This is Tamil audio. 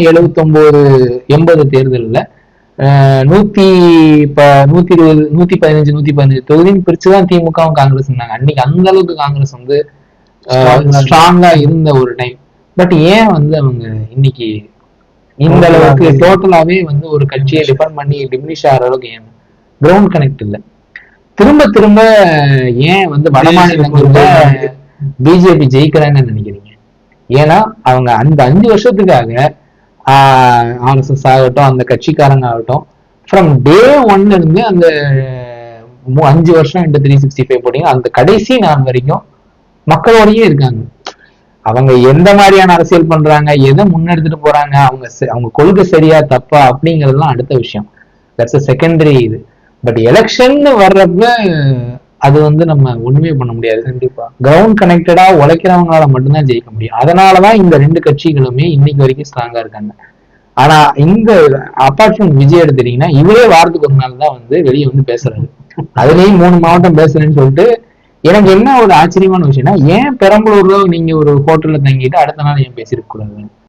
79 80 தேர்தலில் 120 115 தொகுதியும் பிரிச்சுதான் திமுகவும் காங்கிரஸ் இருந்தாங்க. அன்னைக்கு அந்த அளவுக்கு காங்கிரஸ் வந்து ஸ்ட்ராங்கா இருந்த ஒரு டைம். பட் ஏன் வந்து அவங்க இன்னைக்கு இந்த அளவுக்கு டோட்டலாவே வந்து ஒரு கட்சியை டிபெண்ட் பண்ணி டிமினிஷ் ஆகிற அளவுக்கு ஏன் கிரவுண்ட் கனெக்ட் இல்லை? திரும்ப திரும்ப ஏன் வந்து வட மாநிலங்கள்ல பிஜேபி ஜெயிக்கிறாங்கன்னு நினைக்கிறீங்க? ஏன்னா அவங்க அந்த 5 வருஷத்துக்காக RSS ஆகட்டும், அந்த கட்சிக்காரங்க ஆகட்டும், ஃப்ரம் டே 1 இருந்து அந்த 5 வருஷம் into 365 போட்டீங்க, அந்த கடைசி நாள் வரைக்கும் மக்களோடயே இருக்காங்க. அவங்க எந்த மாதிரியான அரசியல் பண்றாங்க, எதை முன்னெடுத்துட்டு போறாங்க, அவங்க கொள்கை சரியா தப்பா அப்படிங்கறதுலாம் அடுத்த விஷயம். தட்ஸ் a செகண்டரி இது. பட் எலெக்ஷன் வர்றப்ப அது வந்து நம்ம ஒண்ணுமே பண்ண முடியாது. கண்டிப்பா கிரவுண்ட் கனெக்டடா உழைக்கிறவங்களால மட்டும்தான் ஜெயிக்க முடியும். அதனாலதான் இந்த 2 கட்சிகளுமே இன்னைக்கு வரைக்கும் ஸ்ட்ராங்கா இருக்காங்க. ஆனா இந்த அப்பார்ட் ஃப்ரம் விஜய் எடுத்துட்டீங்கன்னா, இவரே வாரத்துக்கு ஒரு நாள் தான் வந்து வெளியே வந்து பேசுறாரு. அதுலயும் 3 மாவட்டம் பேசுறேன்னு சொல்லிட்டு. எனக்கு என்ன ஒரு ஆச்சரியமான விஷயம்னா, ஏன் பெரம்பலூர்ல நீங்க ஒரு ஹோட்டல்ல தங்கிட்டு அடுத்த நாள் ஏன் பேசிருக்க கூடாது?